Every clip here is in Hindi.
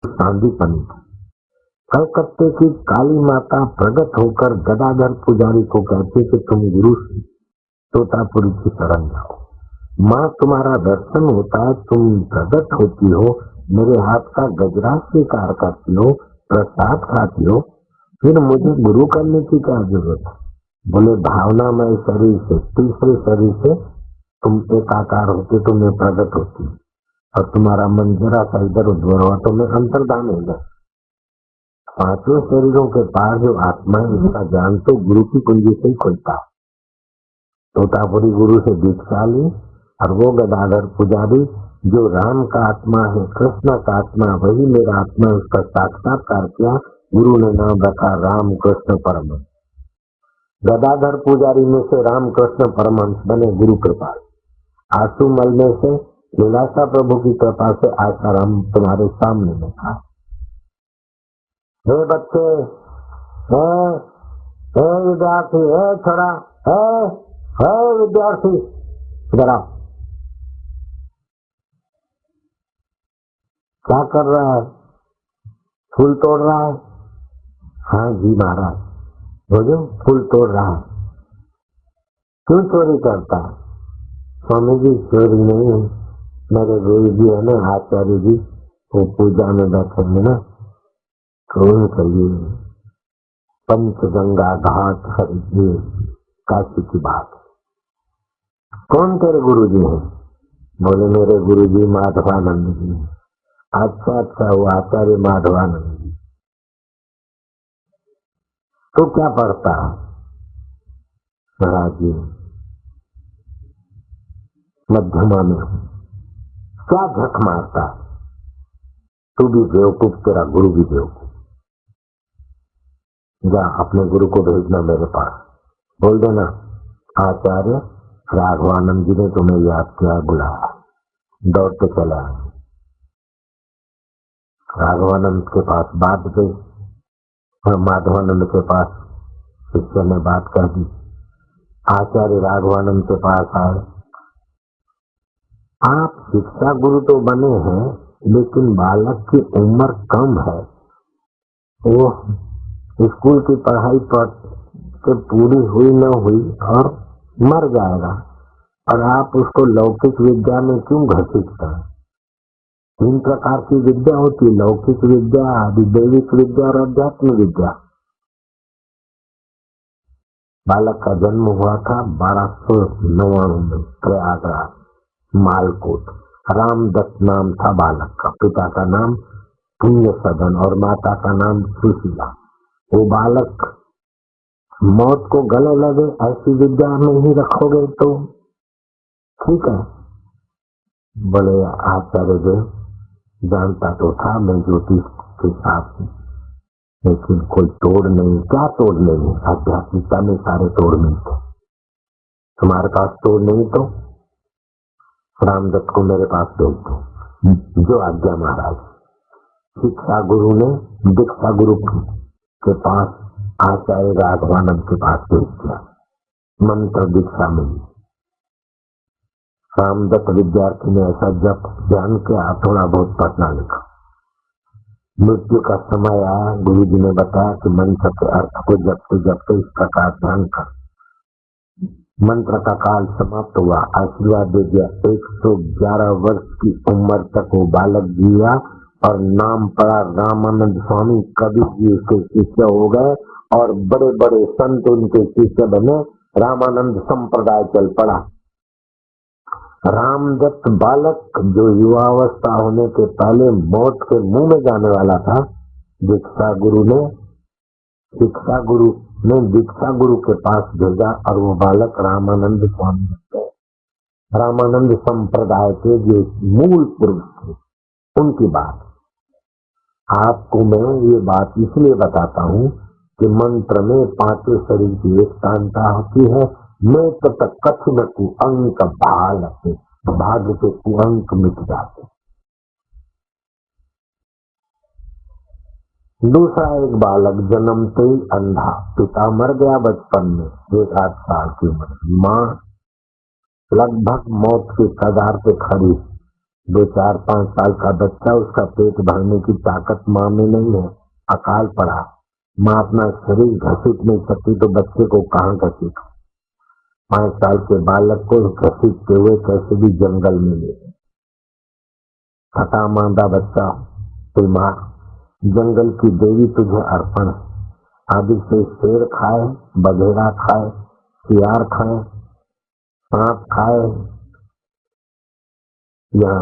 सांदीपनी थी। कलकत्ते की काली माता प्रकट होकर गदाधर पुजारी को कहती कि तुम गुरु तोतापुरी की शरण जाओ, माँ तुम्हारा दर्शन होता है, तुम प्रकट होती हो, मेरे हाथ का गजरा स्वीकार करती हो, प्रसाद खाती हो, फिर मुझे गुरु करने की क्या जरूरत है। बोले भावनामय शरीर से, तीसरे शरीर से तुम एकाकार होते, तुम्हें प्रकट होती और तुम्हारा मन जरा सा इधर उधर हुआ तो मैं अंतर्धान हो जाए। पांचों शरीरों के पार जो आत्मा है उसका ज्ञान तो गुरु की कुंजी से ही खुलता है। तोतापुरी गुरु से दीक्षा ली और वो गदाधर पुजारी जो राम का आत्मा है, कृष्ण का आत्मा, वही मेरा आत्मा, उसका साक्षात्कार किया। गुरु ने नाम रखा राम कृष्ण परमहंस। गदाधर पुजारी में से राम कृष्ण परमहंस बने गुरु कृपाल। आंसूमल में से लीलासा प्रभु की कृपा से आसाराम तुम्हारे सामने में था। हे बच्चे, हे विद्यार्थी, हे छोरा, हे विद्यार्थी, इधर आओ। क्या कर रहा है? फूल तोड़ रहा है? हाँ जी महाराज। बोलो फूल तोड़ रहा है। क्यों चोरी करता? स्वामी जी चोरी नहीं है, मेरे गुरु जी है ना आचार्य जी, वो पूजा में बैठेंगे ना, कौन कहिए पंचगंगा घाट खरीदिए काशी की बात। कौन तेरे गुरु जी है? बोले मेरे गुरु जी माधवानंद जी। अच्छा अच्छा, वो आचार्य माधवानंद जी। तो क्या पढ़ता है? महाराज जी मध्यमा में हूं। क्या झक मारता? तू भी बेवकूफ, तेरा गुरु भी बेवकूफ। जा अपने गुरु को भेजना मेरे पास, बोल देना आचार्य राघवानंद जी ने तुम्हें याद किया, बुलाया। दौड़ते चला राघवानंद के पास, बात गई और माधवानंद के पास शिष्य ने बात कर दी। आचार्य राघवानंद के पास आए। आप शिक्षा गुरु तो बने हैं, लेकिन बालक की उम्र कम है, वो स्कूल की पढ़ाई पर पूरी हुई न हुई और मर जाएगा, और आप उसको लौकिक विद्या में क्यों घसीटते हैं? 3 प्रकार की विद्या होती है, लौकिक विद्या, दैविक विद्या और अध्यात्म विद्या। बालक का जन्म हुआ था 1299 में प्रयागराज मालकोट। रामदत्त नाम था बालक का, पिता का नाम पुण्य सदन और माता का नाम सुशीला। वो बालक मौत को गले लगे ऐसी विद्या में ही रखोगे तो ठीक है। बोले आचार्य जी जानता तो था मैं ज्योतिष के साथ, लेकिन कोई तोड़ नहीं। क्या तोड़ नहीं? आध्यात्मिकता में सारे तोड़ मिलते। तुम्हारे पास तोड़ नहीं तो रामदत्त को मेरे पास भेज दो, जो आज्ञा महाराज। शिक्षा गुरु ने दीक्षा गुरु के पास आचार्य राघवानंद के पास भेज दिया, मंत्र दीक्षा मिली। रामदत्त विद्यार्थी ने ऐसा जप ध्यान किया, थोड़ा बहुत पढ़ना लिखा। मृत्यु का समय आया, गुरु जी ने बताया कि मंत्र के अर्थ को जपते जपते इस प्रकार ध्यान कर। मंत्र का काल समाप्त हुआ, आशीर्वाद दे दिया। 111 वर्ष की उम्र तक वो बालक जिया और नाम पड़ा रामानंद स्वामी। कबीर जी उसके शिष्य हो गए और बड़े बड़े संत उनके शिष्य बने। रामानंद संप्रदाय चल पड़ा। रामदत्त बालक जो युवावस्था होने के पहले मौत के मुंह में जाने वाला था, शिक्षा गुरु ने दीक्षा गुरु के पास भेजा और वो बालक रामानंद स्वामी थे। रामानंद संप्रदाय के जो मूल पुरुष थे उनकी बात आपको मैं ये बात इसलिए बताता हूँ कि मंत्र में पांचों शरीर की एकतांता होती है। मैं तक कथन कुअंक बालक, भाग्य के कुअंक मिट जाते। दूसरा एक बालक जन्मते ही अंधा, पिता मर गया बचपन में 1-8 साल की उम्र। माँ लगभग मौत के कगार पे खड़ी, दो चार 5 साल का बच्चा, उसका पेट भरने की ताकत माँ में नहीं है, अकाल पड़ा, माँ अपना शरीर घसीट नहीं सकती तो बच्चे को कहाँ घसीट। 5 साल के बालक को घसीटते हुए कैसे भी जंगल में ले, खटा मांदा बच्चा बीमार, जंगल की देवी तुझे अर्पण, आदि से शेर खाए, बघेड़ा खाए, सियार खाए, सांप खाए, या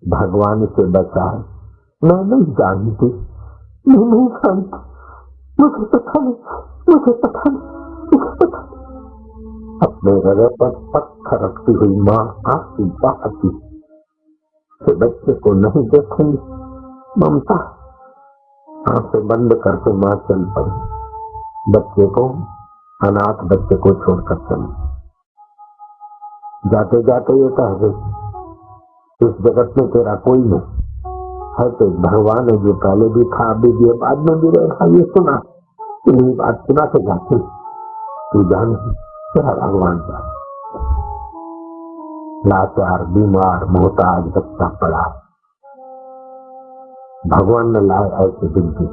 भगवान से बचाए। मैं नहीं जानती, मैं नहीं जानती, मुझे पता नहीं, मुझे पता नहीं, मुझे पता नहीं। अपने हृदय पर पत्थर रखती हुई माँ आंसू बहाती से बच्चे को नहीं देखेंगी, ममता। आंखें बंद करके माँ चल पड़ी, बच्चे को, अनाथ बच्चे को छोड़कर चली। जाते जाते ये कह गई, इस जगत में तेरा कोई नहीं है, तो भगवान है जो पहले भी था, अभी भी है, बाद में भी रहेगा। ये सुना, इन्हीं बात सुना के जाती, तू जान तेरा भगवान जान। लाचार, बीमार, मोहताज बच्चा पड़ा, भगवान ने लाए ऐसे दिन के,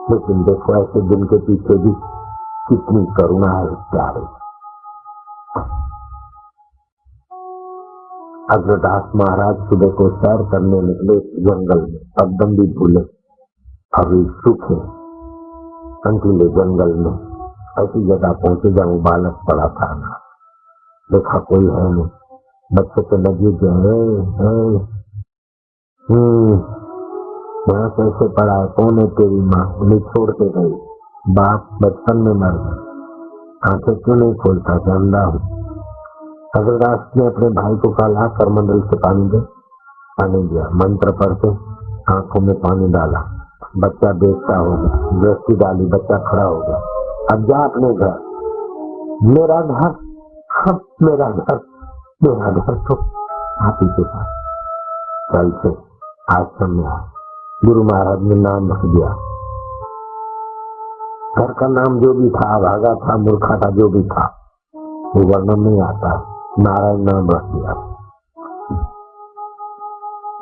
लेकिन देखो ऐसे दिन के पीछे भी कितनी करुणा है, प्यार है। अग्रदास महाराज सुबह को सैर करने निकले जंगल में, एकदम भी भूले, अभी सूखे अंकीले जंगल में ऐसी जगह पहुंचे जहाँ बालक पड़ा था। देखा कोई है नहीं, बच्चे के नजदीक गए, यहाँ कैसे पड़ा है, कौन है तेरी माँ, उन्हें छोड़ के गई, बाप बचपन में मर गया, आंखें क्यों नहीं खोलता, अंधा हूँ। अग्रदास ने अपने भाई को कहा करमंडल से पानी दे, पानी दिया, मंत्र पढ़ के आंखों में पानी डाला, बच्चा देखता हो गया, दृष्टि डाली, बच्चा खड़ा हो गया। अब जा अपने घर, मेरा घर, हाँ मेरा घर, मेरा घर तो हाथी के पास। कल से आश्रम में आया, गुरु महाराज ने नाम रख दिया, घर का नाम जो भी था, भागा था, मूर्खा था, जो भी था वो वर्णन नहीं आता, नारायण नाम रख दिया।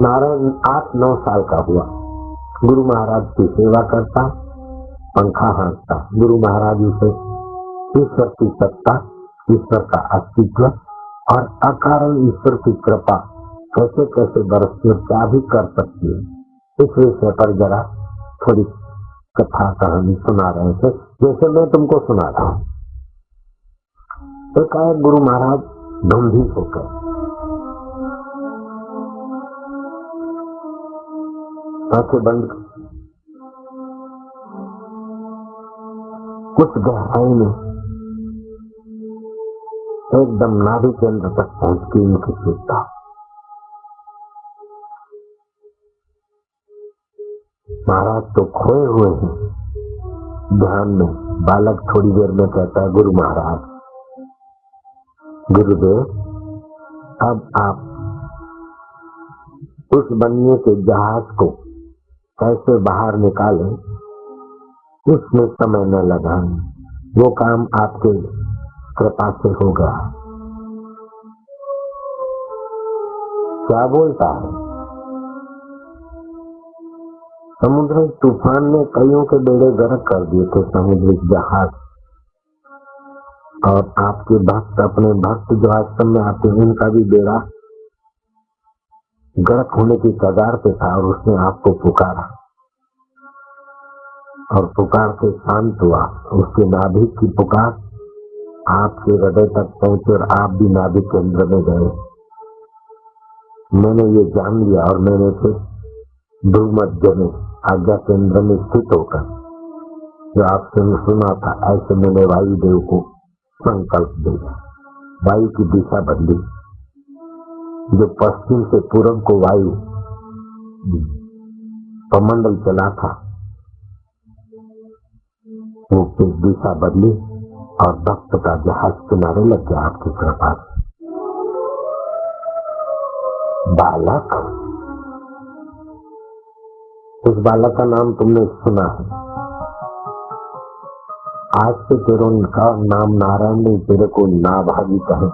नारायण 8-9 साल का हुआ, गुरु महाराज की सेवा करता, पंखा हाँकता, गुरु महाराज उसे ईश्वर की सत्ता, ईश्वर का अस्तित्व और अकारण ईश्वर की कृपा कैसे कैसे बरसती, क्या भी कर सकती है, इस विषय पर जरा थोड़ी कथा कहानी सुना रहे थे, जैसे मैं तुमको सुना रहा हूं। तो कहा गुरु महाराज गंभीर होकर आंखें बंद, कुछ गहराई में एकदम नाभि केंद्र तक पहुंच के उनकी चिंता, महाराज तो खोए हुए हैं ध्यान में। बालक थोड़ी देर में कहता है, गुरु महाराज, गुरुदेव, अब आप उस बनने के जहाज को कैसे बाहर निकालें, इसमें समय न लगाएं, वो काम आपके कृपा से होगा। क्या बोलता है? समुद्र तूफान ने कईयों के बेड़े गर्क कर दिए थे, समुद्री जहाज, और आपके भक्त, अपने भक्त जो आश्रम में आते हैं, उनका भी बेड़ा गर्क होने की कगार पे था, और उसने आपको पुकारा और पुकार के शांत हुआ। उसके नाभि की पुकार आपके हृदय तक पहुंचे और आप भी नाभि केंद्र में गए। मैंने ये जान लिया और मैंने फिर ध्रुव मध्य में आज्ञा केंद्र में स्थित होकर जो आपसे सुना था, ऐसे मैंने वायुदेव को संकल्प दिया, वायु की दिशा बदली, जो पश्चिम से पूर्व को वायु कमंडल चला था, वो दिशा बदली और भक्त का जहाज किनारे लग गया आपकी कृपा से। बालक, उस बालक का नाम तुमने सुना है, आज से तेरे का नाम नारायण नहीं, तेरे को नाभागी कहे।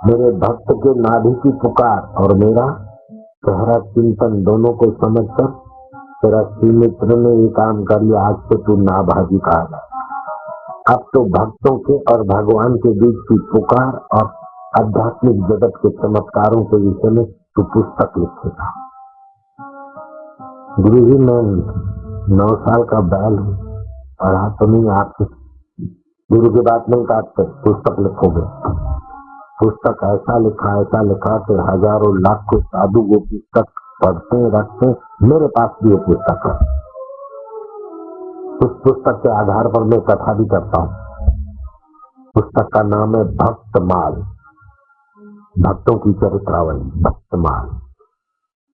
मेरे भक्त के नाभि की पुकार और मेरा गहरा चिंतन दोनों को समझकर तेरा श्री मित्र ने ये काम कर लिया। आज से तू नाभाजी कहा जाए। अब तो भक्तों के और भगवान के बीच की पुकार और आध्यात्मिक जगत के चमत्कारों के विषय में तू पुस्तक लिखेगा। गुरु जी, मैं 9 साल का बैल हूँ, पढ़ा तो नहीं, आप गुरु की बात नहीं काटते, पुस्तक लिखोगे। पुस्तक ऐसा लिखा कि हजारों लाखों साधु वो पुस्तक पढ़ते रखते। मेरे पास भी वो पुस्तक है। उस पुस्तक के आधार पर मैं कथा भी करता हूँ। पुस्तक का नाम है भक्तमाल, भक्तों की चरित्रावली भक्तमाल।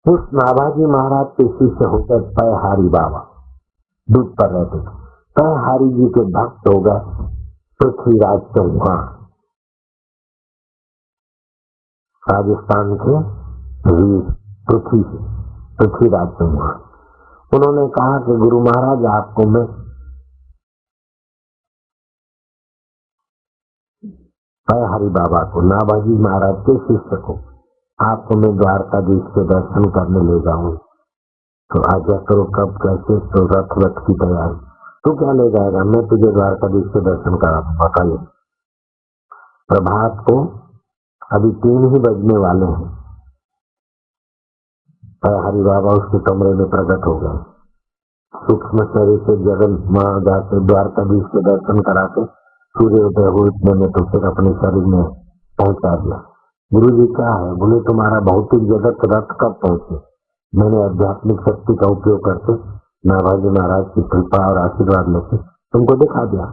उस नाभाजी महाराज के शिष्य हो गए पैहारी बाबा, दूध पर रहते थे। पैहारी जी के भक्त हो गए पृथ्वीराज चौहान, राजस्थान के वीर पृथ्वीराज चौहान। उन्होंने कहा कि गुरु महाराज, आपको मैं हरि बाबा को, नाभाजी महाराज के शिष्य को, आपको मैं द्वारकाधीश के दर्शन करने ले जाऊं, तो आज्ञा करो। कब, कैसे? तो रथ की तैयारी। तू क्या ले जाएगा? मैं तुझे द्वारकाधीश के दर्शन करा दूंगा। कल प्रभात को अभी 3 ही बजने वाले हैं। हरि बाबा उसके कमरे में प्रकट हो गए। सूक्ष्म शरीर से जगन वहां जाके द्वारकाधीश के दर्शन करा के सूर्योदय हो इतने में तो फिर अपने शरीर में पहुंचा दिया। गुरु जी, क्या है? बोले, तुम्हारा भौतिक जगत रथ कब पहुंचे? मैंने आध्यात्मिक शक्ति का उपयोग करके नाभाजी महाराज की कृपा और आशीर्वाद लेके तुमको दिखा दिया।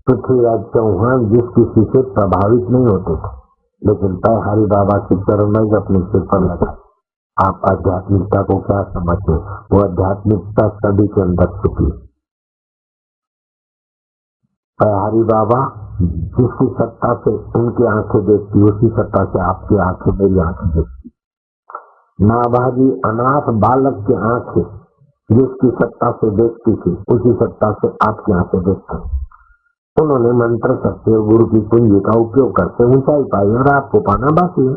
पृथ्वीराज चौहान जिस किसी से प्रभावित नहीं होते थे, लेकिन पैहारी बाबा के चरण में अपने सिर पर लगा। आप आध्यात्मिकता को क्या समझते? वो आध्यात्मिकता सभी के अंदर छुपी। पैहारी बाबा जिसकी सत्ता से उनकी आंखें देखती, उसी सत्ता से आपकी आंखें, मेरी आंखें देखती। नाभाजी अनाथ बालक की आंखें जिसकी सत्ता से देखती थी, उसी सत्ता से आपकी आंखें देखती। उन्होंने मंत्र शक्ति और गुरु की कुंजी का उपयोग करके ऊंचाई पाई और आपको पाना बाकी है।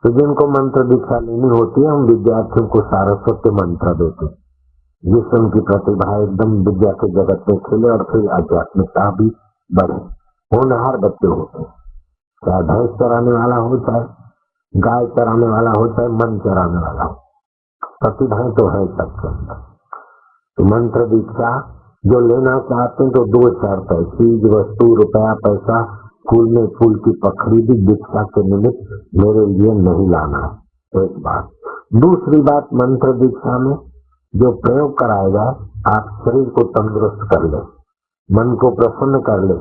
तो जिनको मंत्र दीक्षा लेनी होती है, हम विद्यार्थियों को सारस्वत मंत्र देते, जिससे उनकी प्रतिभा एकदम विद्या के जगत में खिले और फिर आध्यात्मिकता भी बढ़े। होनहार बच्चे होते, चाहे भैंस चराने वाला हो, चाहे गाय चराने वाला हो, चाहे मन चराने वाला हो, प्रतिभाएं तो है सबके अंदर। तो मंत्र दीक्षा जो लेना चाहते हैं तो 2 शर्त है, चीज वस्तु रुपया पैसा, फूल में फूल की पखड़ी भी दीक्षा के निमित्त मेरे लिए नहीं लाना, एक बात। दूसरी बात, मंत्र दीक्षा में जो प्रयोग कराएगा, आप शरीर को तंदुरुस्त कर ले, मन को प्रसन्न कर ले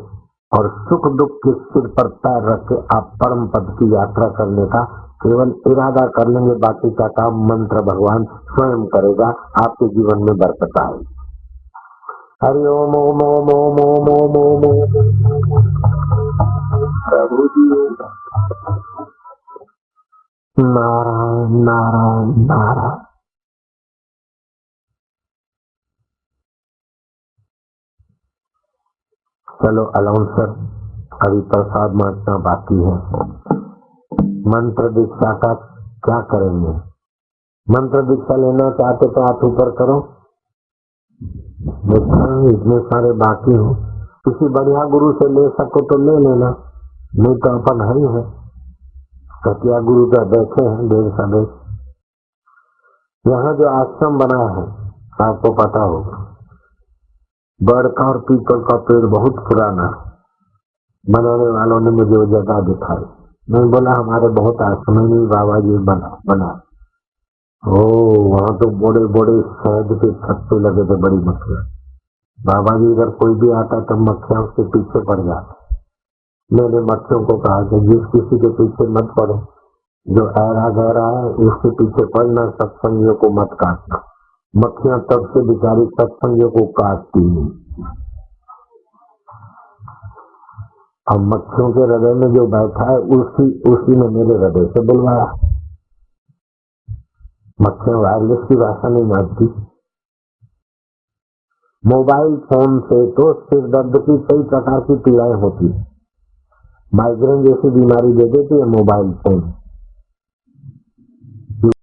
और सुख दुख के सिर पर पैर रख के आप परम पद की यात्रा करने का केवल इरादा कर लेंगे। बाकी का काम मंत्र भगवान स्वयं करेगा, आपके जीवन में बरकत आएगी। हरि ओम ओम ओम ओम ओम ओम ओम ओम। प्रभु जी नारायण नारायण नारायण। चलो अलाउंसर, अभी प्रसाद बांटना बाकी है। मंत्र दीक्षा का क्या करेंगे? मंत्र दीक्षा लेना चाहते तो हाथ ऊपर करो। इतने सारे बाकी हो, किसी बढ़िया गुरु से ले सको तो ले लेना, नहीं तो अपन है ही है। सत्या गुरु का बैठे हैं देर सवेर। यहाँ जो आश्रम बना है आपको पता होगा, बड़का और पीपल का पेड़ बहुत पुराना। बनाने वालों ने मुझे वो जगह दिखाई, मैं बोला हमारे बहुत आश्रम नहीं, बाबा जी बना। ओ वहां तो बड़े बड़े शहद के छत्ते लगे थे, बड़ी मक्खियां। बाबा जी इधर कोई भी आता तो मक्खियां उसके पीछे पड़ जाती। मैंने मक्खियों को कहा कि जिस किसी के पीछे मत पड़ो, जो ऐरा गहरा है उसके पीछे पड़ना, सत्संगियों को मत काटना। मक्खियां तब से बेचारी सत्संगियों को काटती हैं। अब मक्खियों के हृदय में जो बैठा है उसी ने मेरे हृदय से बुलवाया। मक्खियां वायरलेस की भाषा नहीं मानती। मोबाइल फोन से तो सिर दर्द की कई प्रकार की पीड़ाएं होती है, माइग्रेन जैसी बीमारी दे देती है मोबाइल फोन।